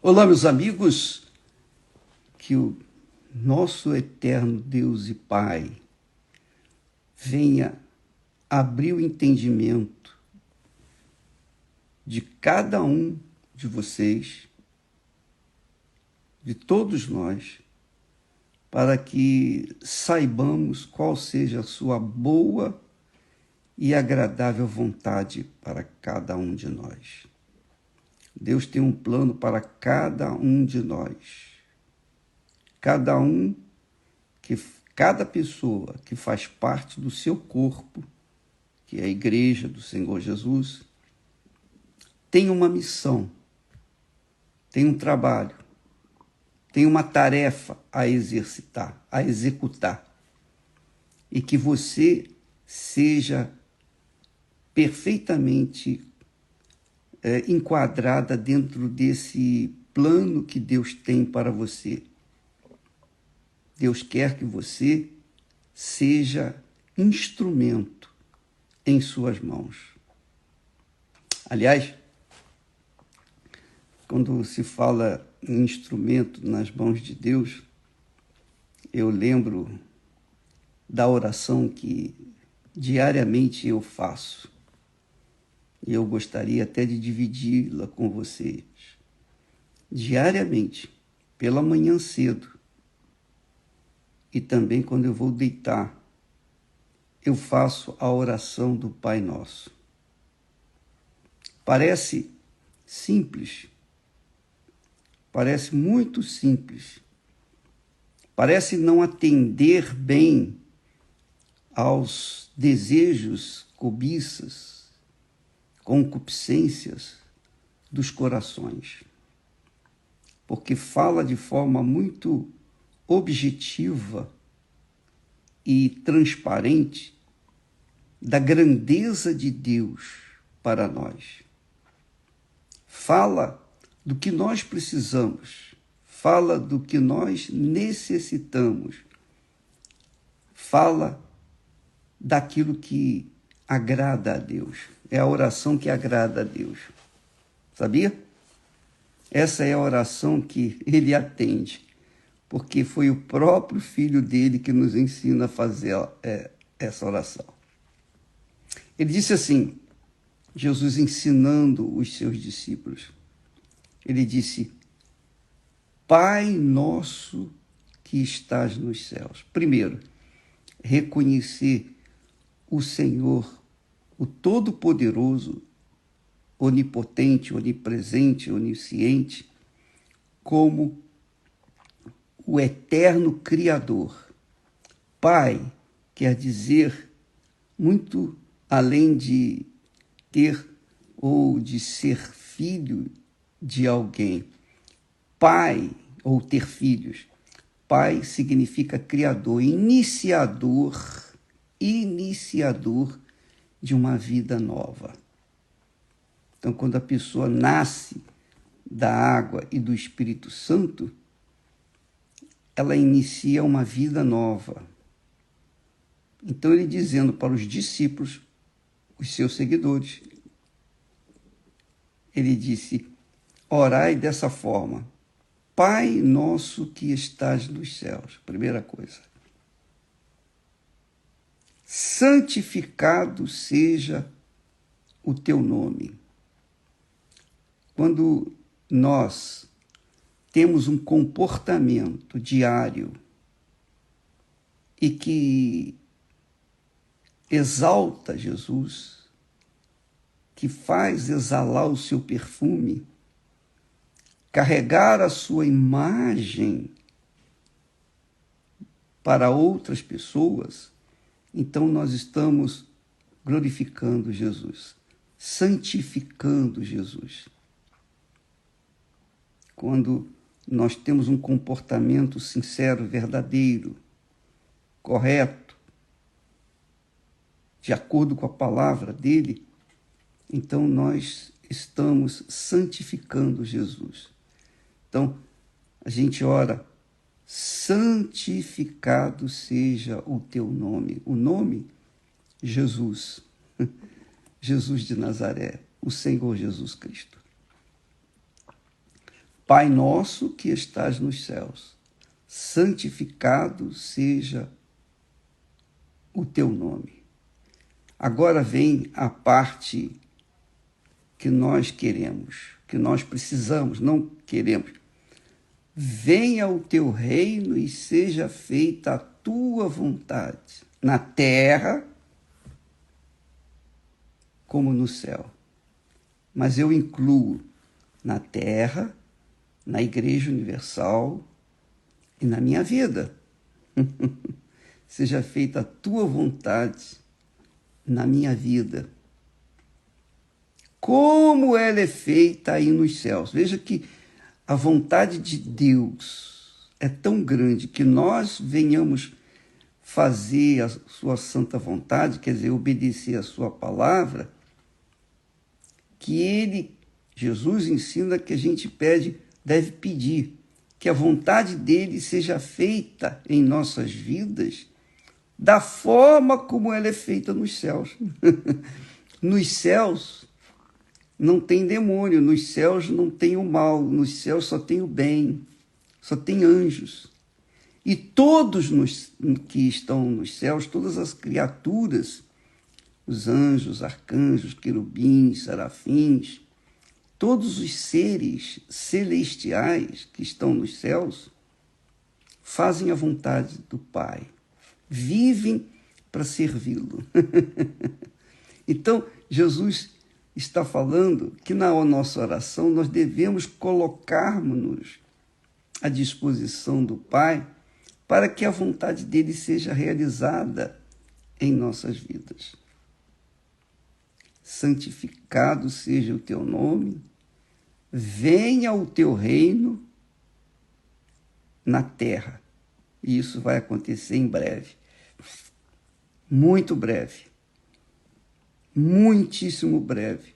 Olá, meus amigos, que o nosso eterno Deus e Pai venha abrir o entendimento de cada um de vocês, de todos nós, para que saibamos qual seja a sua boa e agradável vontade para cada um de nós. Deus tem um plano para cada um de nós. Cada pessoa que faz parte do seu corpo, que é a igreja do Senhor Jesus, tem uma missão, tem um trabalho, tem uma tarefa a exercitar, a executar. E que você seja perfeitamente enquadrada dentro desse plano que Deus tem para você. Deus quer que você seja instrumento em suas mãos. Aliás, quando se fala em instrumento nas mãos de Deus, eu lembro da oração que diariamente eu faço. E eu gostaria até de dividi-la com vocês. Diariamente, pela manhã cedo, e também quando eu vou deitar, eu faço a oração do Pai Nosso. Parece simples, parece muito simples, parece não atender bem aos desejos, cobiças, concupiscências dos corações, porque fala de forma muito objetiva e transparente da grandeza de Deus para nós. Fala do que nós precisamos, fala do que nós necessitamos, fala daquilo que agrada a Deus. É a oração que agrada a Deus. Sabia? Essa é a oração que Ele atende, porque foi o próprio Filho dele que nos ensina a fazer essa oração. Ele disse assim, Jesus ensinando os seus discípulos, ele disse, Pai nosso que estás nos céus. Primeiro, reconhecer o Senhor, o Todo-Poderoso, onipotente, onipresente, onisciente, como o eterno Criador. Pai quer dizer muito além de ter ou de ser filho de alguém. Pai, ou ter filhos. Pai significa criador, iniciador de uma vida nova. Então, quando a pessoa nasce da água e do Espírito Santo, ela inicia uma vida nova. Então, ele dizendo para os discípulos, os seus seguidores, ele disse, orai dessa forma, Pai nosso que estás nos céus. Primeira coisa. Santificado seja o teu nome. Quando nós temos um comportamento diário e que exalta Jesus, que faz exalar o seu perfume, carregar a sua imagem para outras pessoas, então nós estamos glorificando Jesus, santificando Jesus. Quando nós temos um comportamento sincero, verdadeiro, correto, de acordo com a palavra dele, então nós estamos santificando Jesus. Então, a gente ora, santificado seja o teu nome. O nome, Jesus. Jesus de Nazaré, o Senhor Jesus Cristo. Pai nosso que estás nos céus, santificado seja o teu nome. Agora vem a parte que nós queremos, que nós precisamos, não queremos. Venha o teu reino e seja feita a tua vontade, na terra como no céu. Mas eu incluo na terra, na Igreja Universal e na minha vida. Seja feita a tua vontade na minha vida, como ela é feita aí nos céus. Veja que a vontade de Deus é tão grande que nós venhamos fazer a sua santa vontade, quer dizer, obedecer a sua palavra, que Jesus ensina que a gente deve pedir, que a vontade dele seja feita em nossas vidas da forma como ela é feita nos céus. Nos céus não tem demônio, nos céus não tem o mal, nos céus só tem o bem, só tem anjos. E todos que estão nos céus, todas as criaturas, os anjos, arcanjos, querubins, serafins, todos os seres celestiais que estão nos céus, fazem a vontade do Pai, vivem para servi-lo. Então, Jesus está falando que na nossa oração nós devemos colocarmos-nos à disposição do Pai para que a vontade dele seja realizada em nossas vidas. Santificado seja o teu nome, venha o teu reino na terra. E isso vai acontecer em breve. Muito breve. Muitíssimo breve.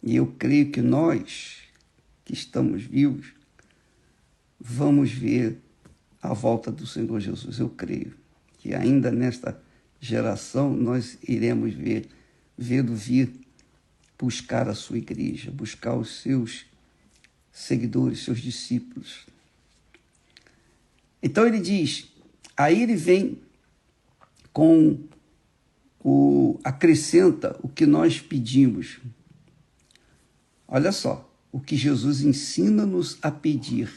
E eu creio que nós, que estamos vivos, vamos ver a volta do Senhor Jesus. Eu creio que ainda nesta geração nós iremos vê-lo vir buscar a sua igreja, buscar os seus seguidores, seus discípulos. Então ele diz, aí ele vem acrescenta o que nós pedimos. Olha só, o que Jesus ensina-nos a pedir.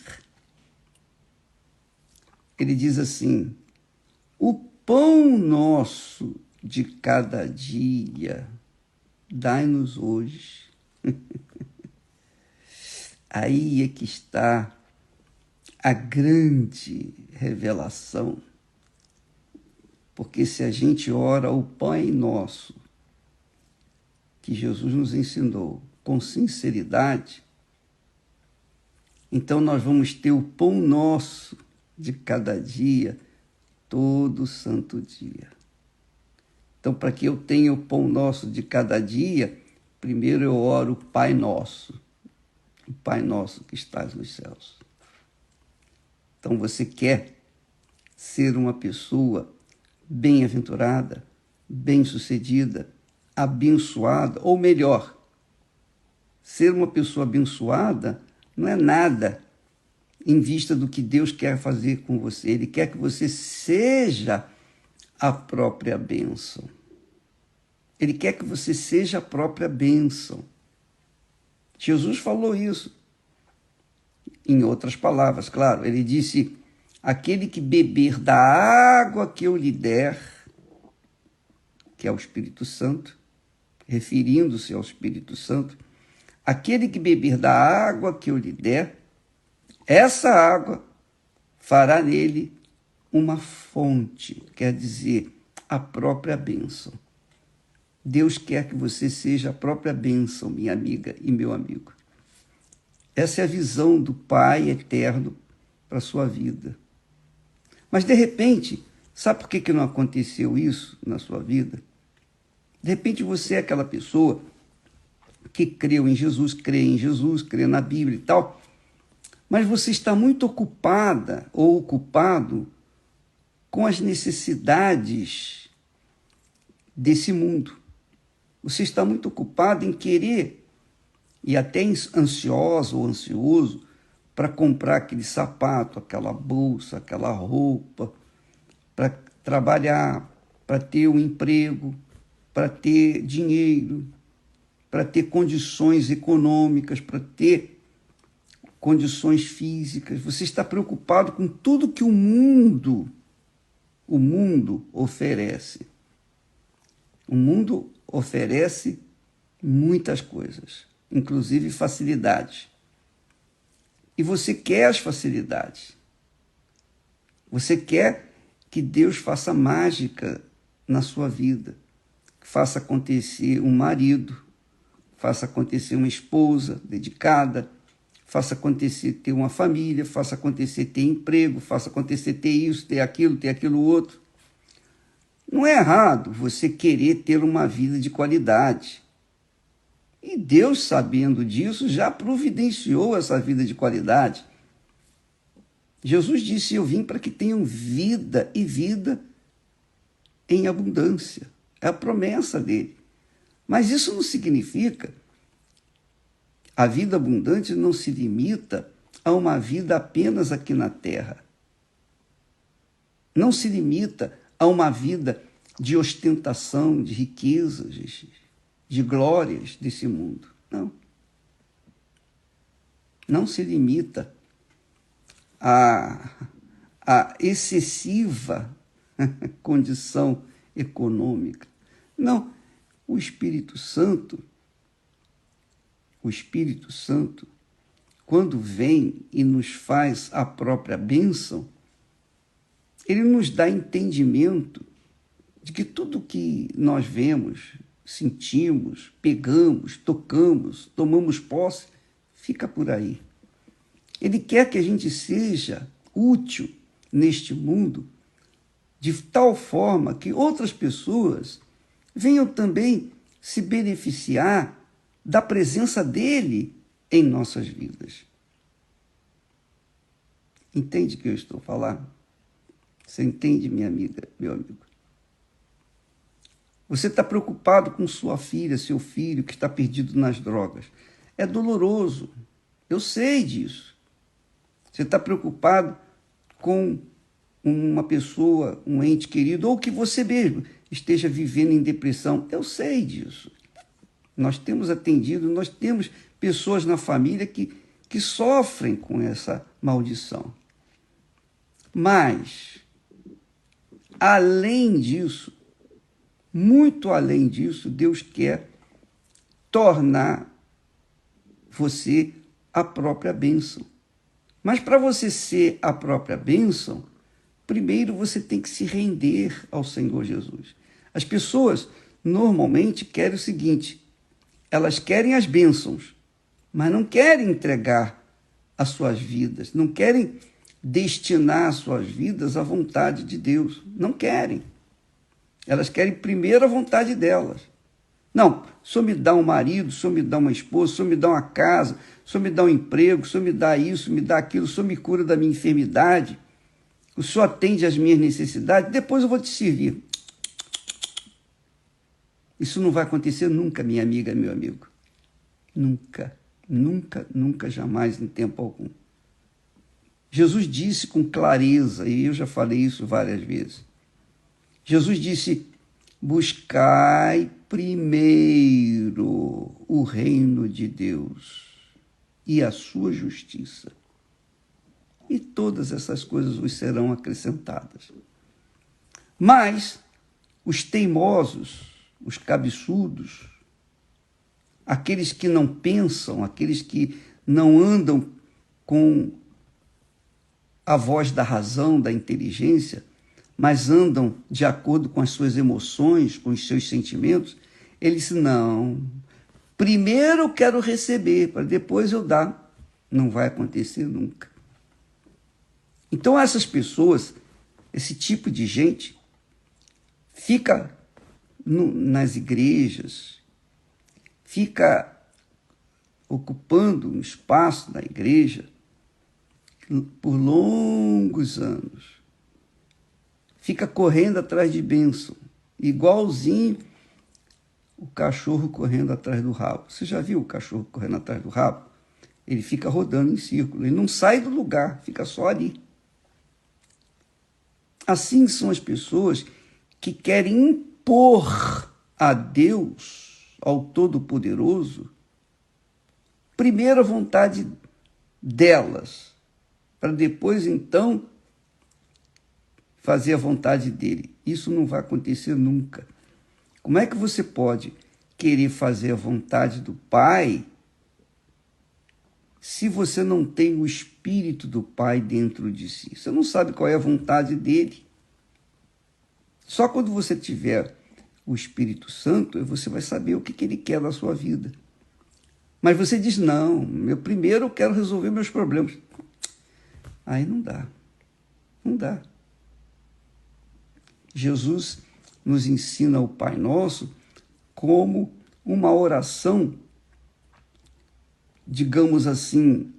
Ele diz assim, o pão nosso de cada dia, dai-nos hoje. Aí é que está a grande revelação. Porque se a gente ora o Pai Nosso, que Jesus nos ensinou, com sinceridade, então nós vamos ter o pão nosso de cada dia, todo santo dia. Então, para que eu tenha o pão nosso de cada dia, primeiro eu oro o Pai Nosso, o Pai Nosso que estás nos céus. Então, você quer ser uma pessoa bem-aventurada, bem-sucedida, abençoada, ou melhor, ser uma pessoa abençoada não é nada em vista do que Deus quer fazer com você. Ele quer que você seja a própria bênção. Ele quer que você seja a própria bênção. Jesus falou isso. Em outras palavras, claro, ele disse, aquele que beber da água que eu lhe der, que é o Espírito Santo, referindo-se ao Espírito Santo, aquele que beber da água que eu lhe der, essa água fará nele uma fonte, quer dizer, a própria bênção. Deus quer que você seja a própria bênção, minha amiga e meu amigo. Essa é a visão do Pai eterno para a sua vida. Mas, de repente, sabe por que não aconteceu isso na sua vida? De repente, você é aquela pessoa que creu em Jesus, crê na Bíblia e tal, mas você está muito ocupada ou ocupado com as necessidades desse mundo. Você está muito ocupado em querer, e até ansioso ou ansioso, para comprar aquele sapato, aquela bolsa, aquela roupa, para trabalhar, para ter um emprego, para ter dinheiro, para ter condições econômicas, para ter condições físicas. Você está preocupado com tudo que o mundo oferece. O mundo oferece muitas coisas, inclusive facilidades. E você quer as facilidades. Você quer que Deus faça mágica na sua vida, faça acontecer um marido, faça acontecer uma esposa dedicada, faça acontecer ter uma família, faça acontecer ter emprego, faça acontecer ter isso, ter aquilo outro. Não é errado você querer ter uma vida de qualidade. E Deus, sabendo disso, já providenciou essa vida de qualidade. Jesus disse: eu vim para que tenham vida e vida em abundância. É a promessa dele. Mas isso não significa, a vida abundante não se limita a uma vida apenas aqui na terra. Não se limita a uma vida de ostentação, de riquezas, de glórias desse mundo. Não. Não se limita a excessiva condição econômica. Não. O Espírito Santo, quando vem e nos faz a própria bênção, ele nos dá entendimento de que tudo que nós vemos, sentimos, pegamos, tocamos, tomamos posse, fica por aí. Ele quer que a gente seja útil neste mundo de tal forma que outras pessoas venham também se beneficiar da presença dele em nossas vidas. Entende o que eu estou falando? Você entende, minha amiga, meu amigo? Você está preocupado com sua filha, seu filho, que está perdido nas drogas. É doloroso. Eu sei disso. Você está preocupado com uma pessoa, um ente querido, ou que você mesmo esteja vivendo em depressão. Eu sei disso. Nós temos atendido, nós temos pessoas na família que sofrem com essa maldição. Mas, além disso, muito além disso, Deus quer tornar você a própria bênção. Mas para você ser a própria bênção, primeiro você tem que se render ao Senhor Jesus. As pessoas normalmente querem o seguinte: elas querem as bênçãos, mas não querem entregar as suas vidas, não querem destinar as suas vidas à vontade de Deus. Não querem. Elas querem primeiro a vontade delas. Não, o Senhor me dá um marido, o Senhor me dá uma esposa, o Senhor me dá uma casa, o Senhor me dá um emprego, o Senhor me dá isso, me dá aquilo, o Senhor me cura da minha enfermidade, o Senhor atende às minhas necessidades, depois eu vou te servir. Isso não vai acontecer nunca, minha amiga, meu amigo. Nunca, nunca, nunca, jamais, em tempo algum. Jesus disse com clareza, e eu já falei isso várias vezes. Jesus disse: buscai primeiro o reino de Deus e a sua justiça, e todas essas coisas vos serão acrescentadas. Mas os teimosos, os cabeçudos, aqueles que não pensam, aqueles que não andam com a voz da razão, da inteligência, mas andam de acordo com as suas emoções, com os seus sentimentos, eles não. Primeiro eu quero receber, para depois eu dar. Não vai acontecer nunca. Então essas pessoas, esse tipo de gente, fica nas igrejas, fica ocupando um espaço na igreja por longos anos. Fica correndo atrás de bênção, igualzinho o cachorro correndo atrás do rabo. Você já viu o cachorro correndo atrás do rabo? Ele fica rodando em círculo, ele não sai do lugar, fica só ali. Assim são as pessoas que querem impor a Deus, ao Todo-Poderoso, primeiro a vontade delas, para depois, então, fazer a vontade dele. Isso não vai acontecer nunca. Como é que você pode querer fazer a vontade do Pai se você não tem o Espírito do Pai dentro de si? Você não sabe qual é a vontade dele. Só quando você tiver o Espírito Santo, você vai saber o que ele quer da sua vida. Mas você diz, não, primeiro eu quero resolver meus problemas. Aí não dá. Não dá. Jesus nos ensina o Pai Nosso como uma oração, digamos assim,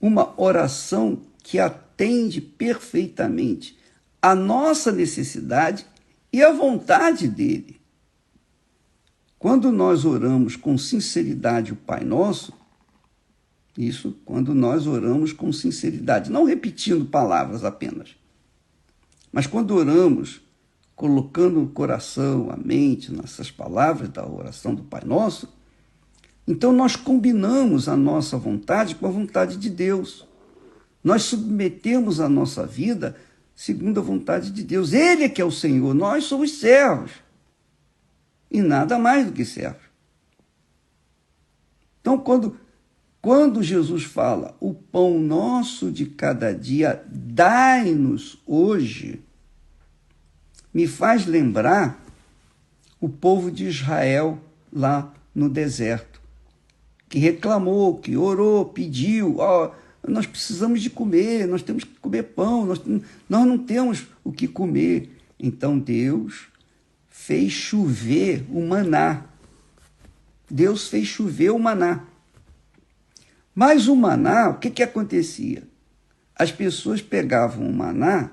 uma oração que atende perfeitamente a nossa necessidade e a vontade dele. Quando nós oramos com sinceridade o Pai Nosso, isso quando nós oramos com sinceridade, não repetindo palavras apenas, mas quando oramos, colocando o coração, a mente nessas palavras da oração do Pai Nosso, então nós combinamos a nossa vontade com a vontade de Deus. Nós submetemos a nossa vida segundo a vontade de Deus. Ele é que é o Senhor, nós somos servos. E nada mais do que servos. Então, quando Jesus fala, o pão nosso de cada dia, dai-nos hoje, me faz lembrar o povo de Israel lá no deserto, que reclamou, que orou, pediu, nós precisamos de comer, nós temos que comer pão, nós não temos o que comer. Então Deus fez chover o maná. Deus fez chover o maná. Mas o maná, o que acontecia? As pessoas pegavam o maná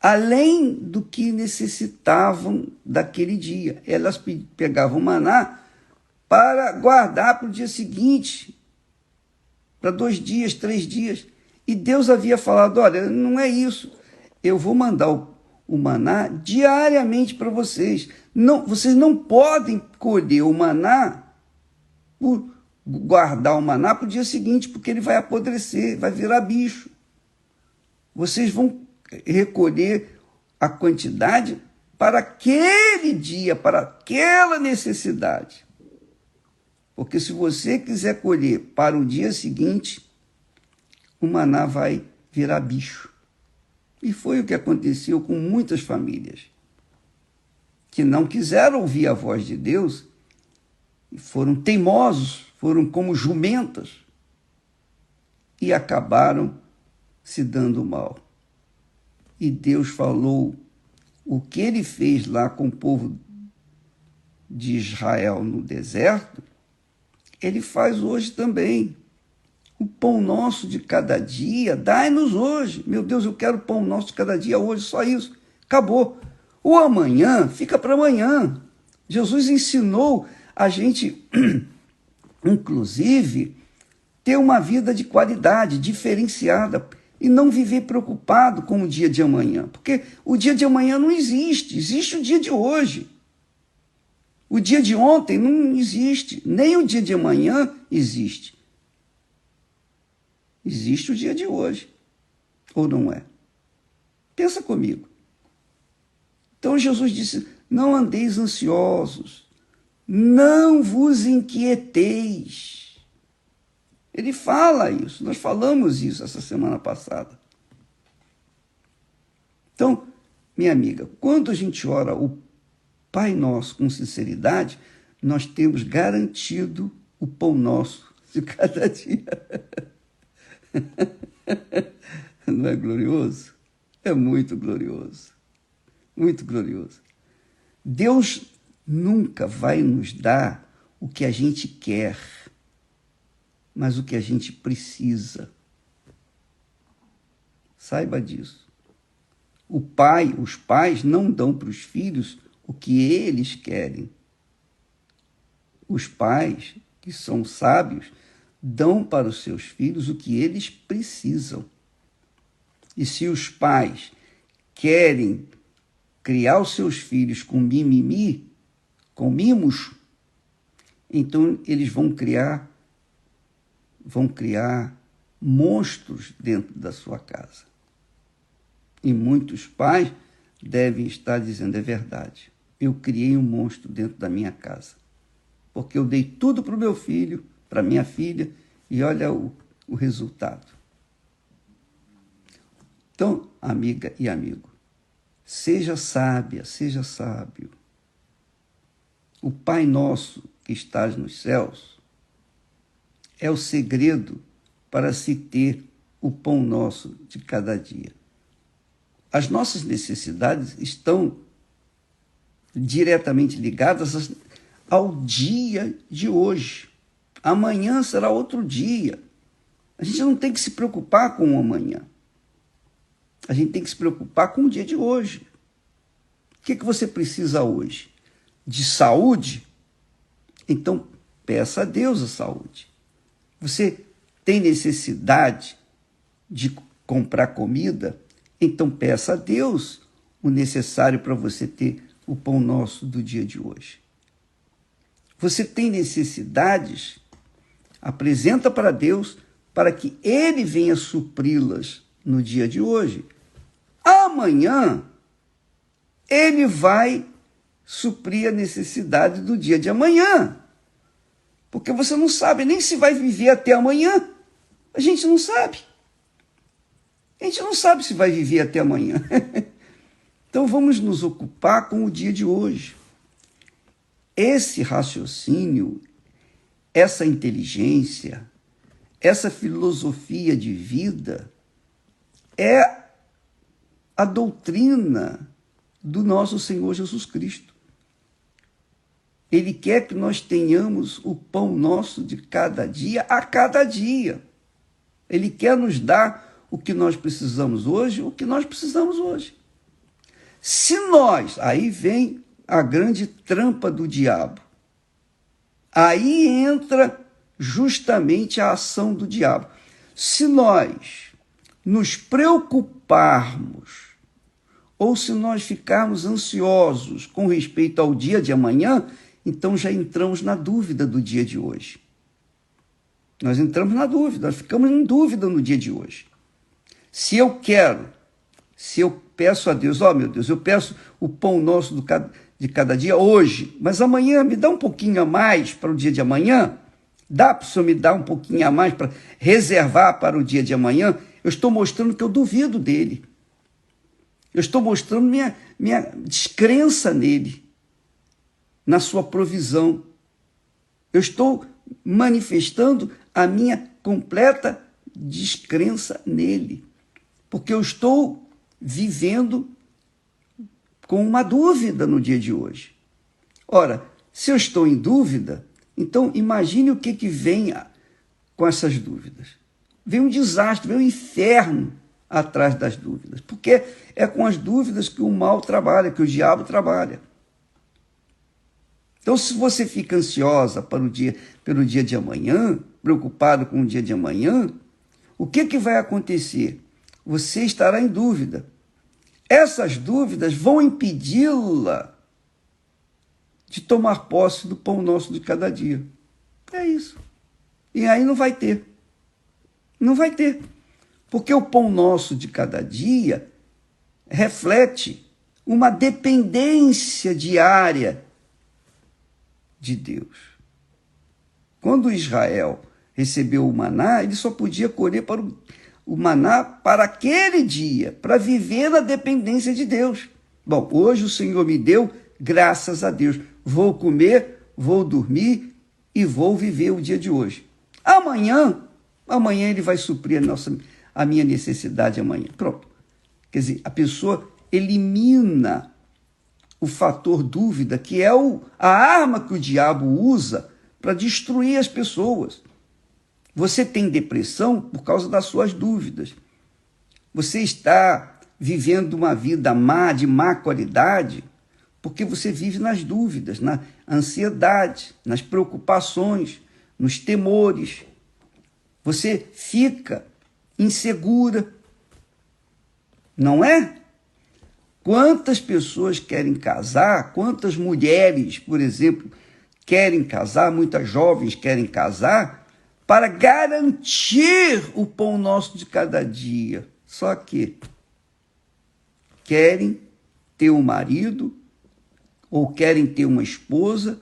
além do que necessitavam daquele dia. Elas pegavam o maná para guardar para o dia seguinte, para 2 dias, 3 dias. E Deus havia falado, olha, não é isso. Eu vou mandar o maná diariamente para vocês. Não, vocês não podem colher o maná, guardar o maná para o dia seguinte, porque ele vai apodrecer, vai virar bicho. Vocês vão recolher a quantidade para aquele dia, para aquela necessidade. Porque se você quiser colher para o dia seguinte, o maná vai virar bicho. E foi o que aconteceu com muitas famílias que não quiseram ouvir a voz de Deus e foram teimosos, foram como jumentas e acabaram se dando mal. E Deus falou o que ele fez lá com o povo de Israel no deserto, ele faz hoje também. O pão nosso de cada dia, dai-nos hoje. Meu Deus, eu quero o pão nosso de cada dia hoje, só isso. Acabou. O amanhã fica para amanhã. Jesus ensinou a gente, inclusive, ter uma vida de qualidade, diferenciada, e não viver preocupado com o dia de amanhã. Porque o dia de amanhã não existe, existe o dia de hoje. O dia de ontem não existe, nem o dia de amanhã existe. Existe o dia de hoje, ou não é? Pensa comigo. Então Jesus disse, não andeis ansiosos, não vos inquieteis. Ele fala isso, nós falamos isso essa semana passada. Então, minha amiga, quando a gente ora o Pai Nosso com sinceridade, nós temos garantido o pão nosso de cada dia. Não é glorioso? É muito glorioso. Muito glorioso. Deus nunca vai nos dar o que a gente quer, mas o que a gente precisa. Saiba disso. Os pais não dão para os filhos o que eles querem. Os pais, que são sábios, dão para os seus filhos o que eles precisam. E se os pais querem criar os seus filhos com mimimi, com mimos, então eles vão criar monstros dentro da sua casa. E muitos pais devem estar dizendo, é verdade, eu criei um monstro dentro da minha casa, porque eu dei tudo para o meu filho, para minha filha, e olha o resultado. Então, amiga e amigo, seja sábia, seja sábio. O Pai Nosso que estás nos céus é o segredo para se ter o pão nosso de cada dia. As nossas necessidades estão diretamente ligadas ao dia de hoje. Amanhã será outro dia. A gente não tem que se preocupar com o amanhã. A gente tem que se preocupar com o dia de hoje. O que você precisa hoje? De saúde? Então, peça a Deus a saúde. Você tem necessidade de comprar comida? Então, peça a Deus o necessário para você ter o pão nosso do dia de hoje. Você tem necessidades? Apresenta para Deus para que Ele venha supri-las no dia de hoje. Amanhã, Ele vai suprir a necessidade do dia de amanhã. Porque você não sabe nem se vai viver até amanhã. A gente não sabe. A gente não sabe se vai viver até amanhã. Então vamos nos ocupar com o dia de hoje. Esse raciocínio, essa inteligência, essa filosofia de vida é a doutrina do nosso Senhor Jesus Cristo. Ele quer que nós tenhamos o pão nosso de cada dia, a cada dia. Ele quer nos dar o que nós precisamos hoje, o que nós precisamos hoje. Se nós, aí vem a grande trampa do diabo. Aí entra justamente a ação do diabo. Se nós nos preocuparmos, ou se nós ficarmos ansiosos com respeito ao dia de amanhã, então já entramos na dúvida do dia de hoje. Nós entramos na dúvida, nós ficamos em dúvida no dia de hoje. Se eu peço a Deus, meu Deus, eu peço o pão nosso de cada dia hoje, mas amanhã me dá um pouquinho a mais para o dia de amanhã? Dá para o Senhor me dar um pouquinho a mais para reservar para o dia de amanhã? Eu estou mostrando que eu duvido dele. Eu estou mostrando minha descrença nele, na sua provisão. Eu estou manifestando a minha completa descrença nele, porque eu estou vivendo com uma dúvida no dia de hoje. Ora, se eu estou em dúvida, então imagine o que vem com essas dúvidas. Vem um desastre, vem um inferno atrás das dúvidas, porque é com as dúvidas que o mal trabalha, que o diabo trabalha. Então, se você fica ansiosa pelo dia de amanhã, preocupado com o dia de amanhã, o que vai acontecer? Você estará em dúvida. Essas dúvidas vão impedi-la de tomar posse do pão nosso de cada dia. É isso. E aí não vai ter. Não vai ter. Porque o pão nosso de cada dia reflete uma dependência diária de Deus. Quando Israel recebeu o maná, ele só podia colher para o maná para aquele dia, para viver na dependência de Deus. Bom, hoje o Senhor me deu, graças a Deus. Vou comer, vou dormir e vou viver o dia de hoje. Amanhã ele vai suprir a minha necessidade amanhã. Pronto. Quer dizer, a pessoa elimina o fator dúvida, que é a arma que o diabo usa para destruir as pessoas. Você tem depressão por causa das suas dúvidas. Você está vivendo uma vida de má qualidade, porque você vive nas dúvidas, na ansiedade, nas preocupações, nos temores. Você fica insegura, não é? Quantas pessoas querem casar, quantas mulheres, por exemplo, querem casar, muitas jovens querem casar, para garantir o pão nosso de cada dia. Só que querem ter um marido ou querem ter uma esposa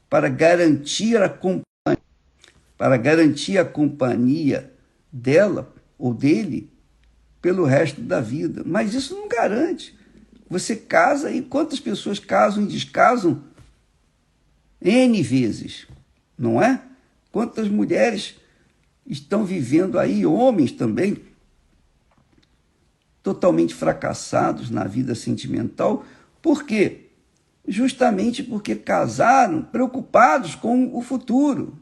para garantir a companhia dela ou dele pelo resto da vida. Mas isso não garante. Você casa e quantas pessoas casam e descasam N vezes, não é? Quantas mulheres estão vivendo aí, homens também, totalmente fracassados na vida sentimental. Por quê? Justamente porque casaram preocupados com o futuro.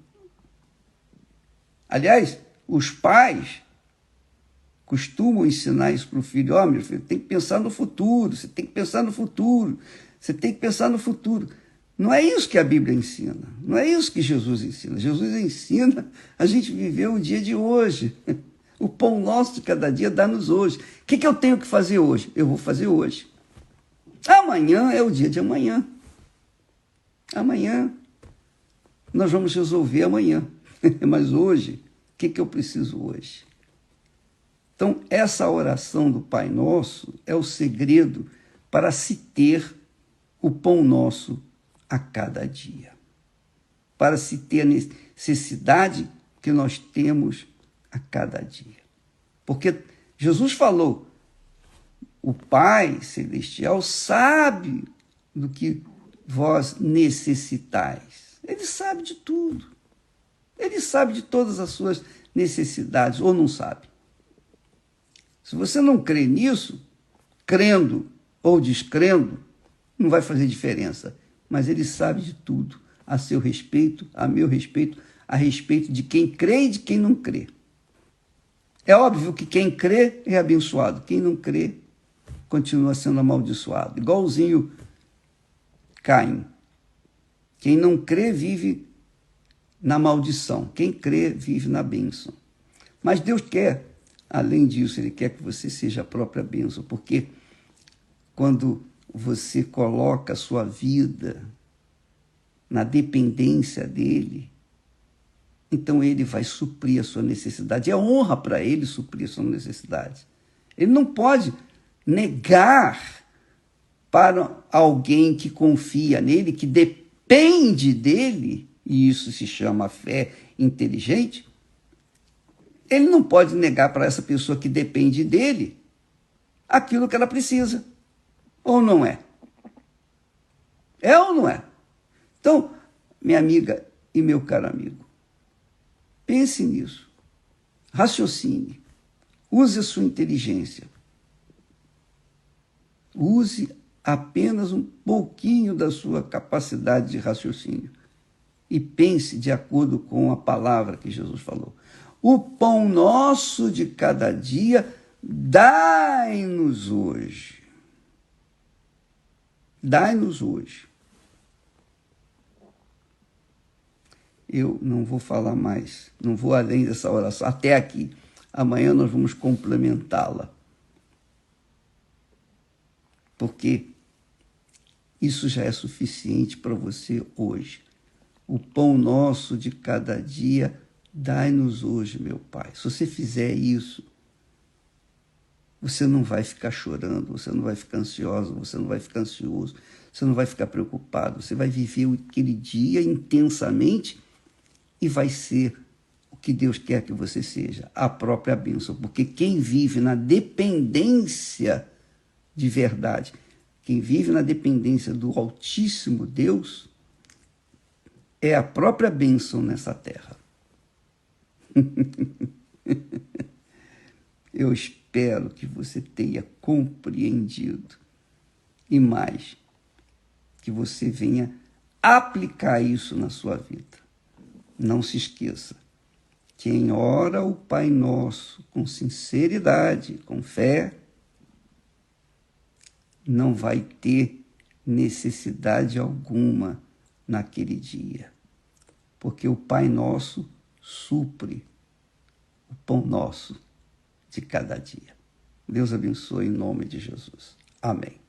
Aliás, os pais costumam ensinar isso para o filho. Ó, meu filho, tem que pensar no futuro, você tem que pensar no futuro, você tem que pensar no futuro. Não é isso que a Bíblia ensina, não é isso que Jesus ensina. Jesus ensina a gente viver o dia de hoje. O pão nosso de cada dia dá-nos hoje. O que eu tenho que fazer hoje? Eu vou fazer hoje. Amanhã é o dia de amanhã. Amanhã nós vamos resolver amanhã. Mas hoje, o que eu preciso hoje? Então, essa oração do Pai Nosso é o segredo para se ter o pão nosso a cada dia. Para se ter a necessidade que nós temos a cada dia. Porque Jesus falou, o Pai Celestial sabe do que vós necessitais. Ele sabe de tudo. Ele sabe de todas as suas necessidades, ou não sabe. Se você não crê nisso, crendo ou descrendo, não vai fazer diferença. Mas ele sabe de tudo, a seu respeito, a meu respeito, a respeito de quem crê e de quem não crê. É óbvio que quem crê é abençoado, quem não crê continua sendo amaldiçoado. Igualzinho Caim. Quem não crê vive na maldição, quem crê vive na bênção. Mas Deus quer, além disso, Ele quer que você seja a própria bênção, porque quando você coloca a sua vida na dependência dEle, então Ele vai suprir a sua necessidade. É honra para Ele suprir a sua necessidade. Ele não pode negar para alguém que confia nele, que depende dele, e isso se chama fé inteligente. Ele não pode negar para essa pessoa que depende dele aquilo que ela precisa. Ou não é? É ou não é? Então, minha amiga e meu caro amigo, pense nisso. Raciocine. Use a sua inteligência. Use apenas um pouquinho da sua capacidade de raciocínio. E pense de acordo com a palavra que Jesus falou. O pão nosso de cada dia, dai-nos hoje. Dai-nos hoje. Eu não vou falar mais, não vou além dessa oração, até aqui. Amanhã nós vamos complementá-la. Porque isso já é suficiente para você hoje. O pão nosso de cada dia, dai-nos hoje, meu Pai. Se você fizer isso, você não vai ficar chorando, você não vai ficar ansioso, você não vai ficar ansioso, você não vai ficar preocupado. Você vai viver aquele dia intensamente e vai ser o que Deus quer que você seja, a própria bênção. Porque quem vive na dependência de verdade, quem vive na dependência do Altíssimo Deus, é a própria bênção nessa terra. Eu espero que você tenha compreendido e mais, que você venha aplicar isso na sua vida. Não se esqueça, quem ora o Pai Nosso com sinceridade, com fé, não vai ter necessidade alguma naquele dia, porque o Pai Nosso supre o pão nosso de cada dia. Deus abençoe em nome de Jesus. Amém.